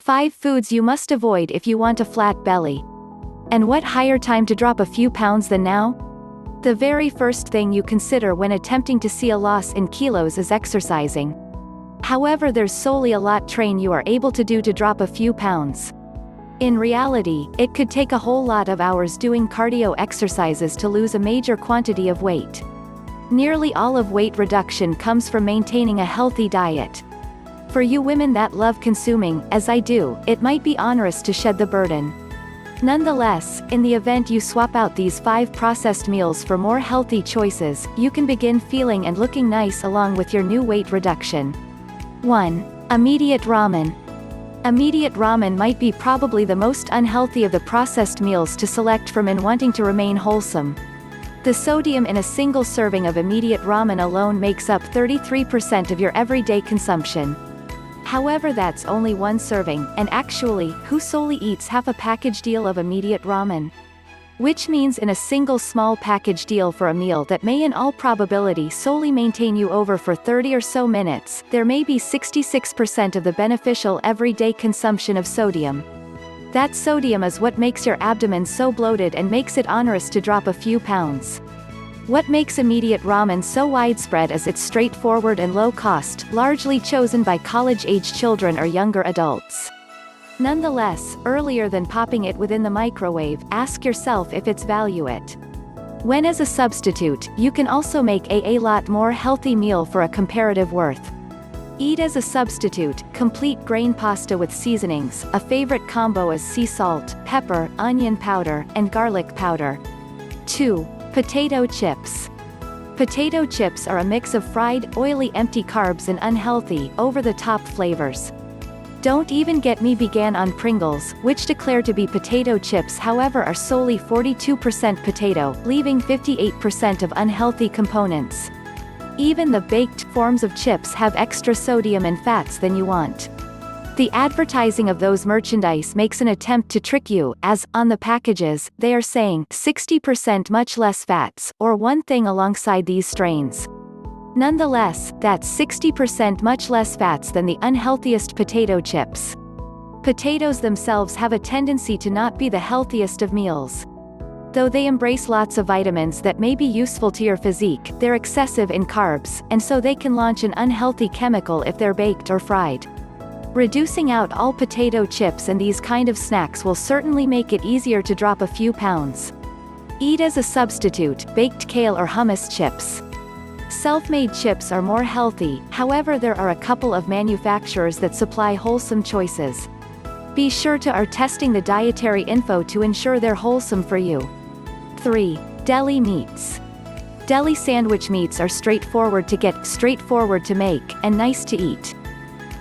5 foods you must avoid if you want a flat belly. And what higher time to drop a few pounds than now? The very first thing you consider when attempting to see a loss in kilos is exercising. However, there's solely a lot train you are able to do to drop a few pounds. In reality, it could take a whole lot of hours doing cardio exercises to lose a major quantity of weight. Nearly all of weight reduction comes from maintaining a healthy diet. For you women that love consuming, as I do, it might be onerous to shed the burden. Nonetheless, in the event you swap out these 5 processed meals for more healthy choices, you can begin feeling and looking nice along with your new weight reduction. 1. Immediate ramen. Immediate ramen might be probably the most unhealthy of the processed meals to select from in wanting to remain wholesome. The sodium in a single serving of immediate ramen alone makes up 33% of your everyday consumption. However, that's only one serving, and actually, who solely eats half a package deal of immediate ramen? Which means in a single small package deal for a meal that may in all probability solely maintain you over for 30 or so minutes, there may be 66% of the beneficial everyday consumption of sodium. That sodium is what makes your abdomen so bloated and makes it onerous to drop a few pounds. What makes immediate ramen so widespread is its straightforward and low cost, largely chosen by college-age children or younger adults. Nonetheless, earlier than popping it within the microwave, ask yourself if it's value it. When as a substitute, you can also make a lot more healthy meal for a comparative worth. Eat as a substitute, complete grain pasta with seasonings. A favorite combo is sea salt, pepper, onion powder, and garlic powder. 2. Potato chips. Potato chips are a mix of fried, oily empty carbs and unhealthy, over-the-top flavors. Don't even get me began on Pringles, which declare to be potato chips however are solely 42% potato, leaving 58% of unhealthy components. Even the baked forms of chips have extra sodium and fats than you want. The advertising of those merchandise makes an attempt to trick you, as, on the packages, they are saying 60% much less fats, or one thing alongside these strains. Nonetheless, that's 60% much less fats than the unhealthiest potato chips. Potatoes themselves have a tendency to not be the healthiest of meals. Though they embrace lots of vitamins that may be useful to your physique, they're excessive in carbs, and so they can launch an unhealthy chemical if they're baked or fried. Reducing out all potato chips and these kind of snacks will certainly make it easier to drop a few pounds. Eat as a substitute, baked kale or hummus chips. Self-made chips are more healthy, however there are a couple of manufacturers that supply wholesome choices. Be sure to are testing the dietary info to ensure they're wholesome for you. 3. Deli meats. Deli sandwich meats are straightforward to get, straightforward to make, and nice to eat.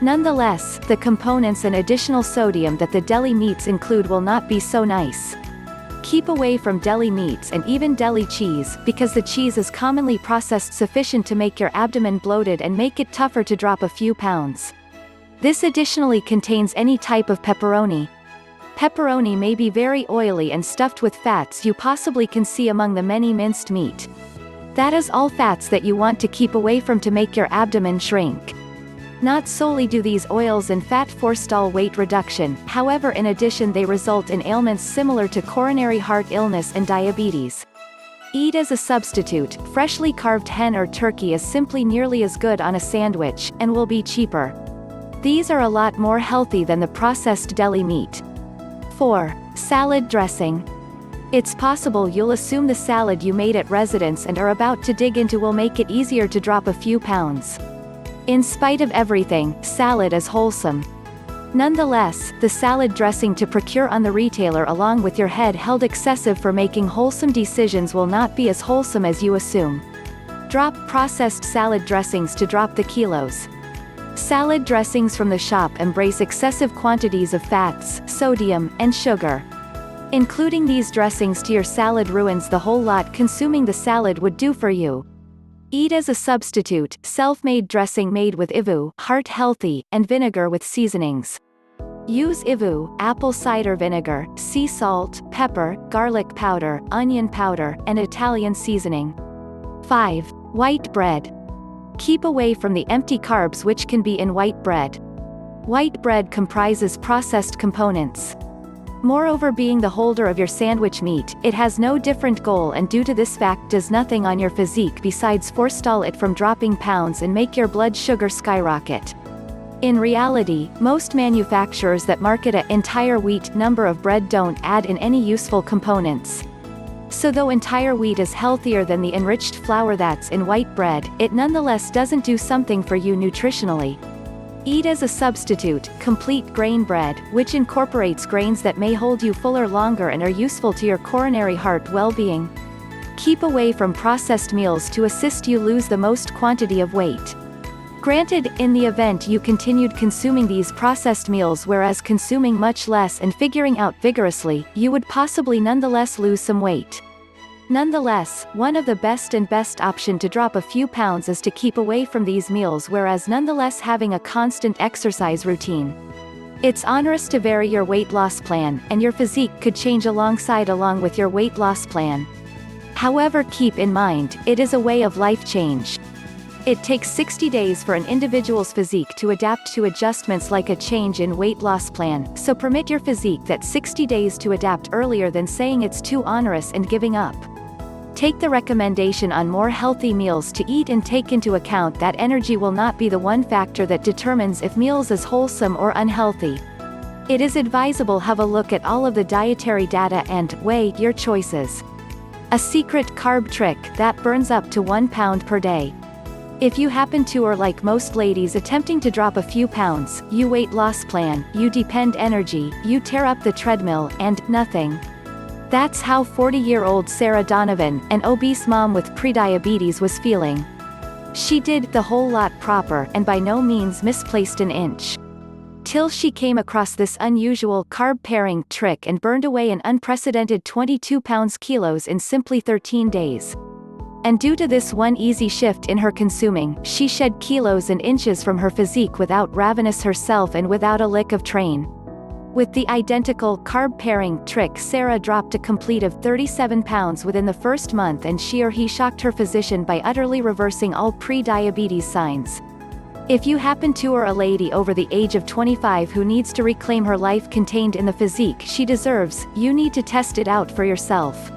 Nonetheless, the components and additional sodium that the deli meats include will not be so nice. Keep away from deli meats and even deli cheese, because the cheese is commonly processed sufficient to make your abdomen bloated and make it tougher to drop a few pounds. This additionally contains any type of pepperoni. Pepperoni may be very oily and stuffed with fats you possibly can see among the many minced meat. That is all fats that you want to keep away from to make your abdomen shrink. Not solely do these oils and fat forestall weight reduction, however in addition they result in ailments similar to coronary heart illness and diabetes. Eat as a substitute. Freshly carved hen or turkey is simply nearly as good on a sandwich, and will be cheaper. These are a lot more healthy than the processed deli meat. 4. Salad dressing. It's possible you'll assume the salad you made at residence and are about to dig into will make it easier to drop a few pounds. In spite of everything, salad is wholesome. Nonetheless, the salad dressing to procure on the retailer along with your head held excessive for making wholesome decisions will not be as wholesome as you assume. Drop processed salad dressings to drop the kilos. Salad dressings from the shop embrace excessive quantities of fats, sodium, and sugar. Including these dressings to your salad ruins the whole lot consuming the salad would do for you. Eat as a substitute, self-made dressing made with ivu, heart healthy, and vinegar with seasonings. Use ivu, apple cider vinegar, sea salt, pepper, garlic powder, onion powder, and Italian seasoning. 5. White bread. Keep away from the empty carbs which can be in white bread. White bread comprises processed components. Moreover, being the holder of your sandwich meat, it has no different goal, and due to this fact does nothing on your physique besides forestall it from dropping pounds and make your blood sugar skyrocket. In reality, most manufacturers that market an entire wheat number of bread don't add in any useful components. So though entire wheat is healthier than the enriched flour that's in white bread, it nonetheless doesn't do something for you nutritionally. Eat as a substitute, complete grain bread, which incorporates grains that may hold you fuller longer and are useful to your coronary heart well-being. Keep away from processed meals to assist you lose the most quantity of weight. Granted, in the event you continued consuming these processed meals whereas consuming much less and figuring out vigorously, you would possibly nonetheless lose some weight. Nonetheless, one of the best option to drop a few pounds is to keep away from these meals whereas nonetheless having a constant exercise routine. It's onerous to vary your weight loss plan, and your physique could change along with your weight loss plan. However, keep in mind, it is a way of life change. It takes 60 days for an individual's physique to adapt to adjustments like a change in weight loss plan, so permit your physique that 60 days to adapt earlier than saying it's too onerous and giving up. Take the recommendation on more healthy meals to eat and take into account that energy will not be the one factor that determines if meals is wholesome or unhealthy. It is advisable have a look at all of the dietary data and weigh your choices. A secret carb trick that burns up to 1 pound per day. If you happen to or like most ladies attempting to drop a few pounds, you weight loss plan, you depend energy, you tear up the treadmill, and nothing. That's how 40-year-old Sarah Donovan, an obese mom with prediabetes, was feeling. She did the whole lot proper and by no means misplaced an inch. Till she came across this unusual carb-pairing trick and burned away an unprecedented 22 kilos in simply 13 days. And due to this one easy shift in her consuming, she shed kilos and inches from her physique without ravenous herself and without a lick of train. With the identical carb-pairing trick, Sarah dropped a complete of 37 pounds within the first month, and she or he shocked her physician by utterly reversing all pre-diabetes signs. If you happen to or a lady over the age of 25 who needs to reclaim her life contained in the physique she deserves, you need to test it out for yourself.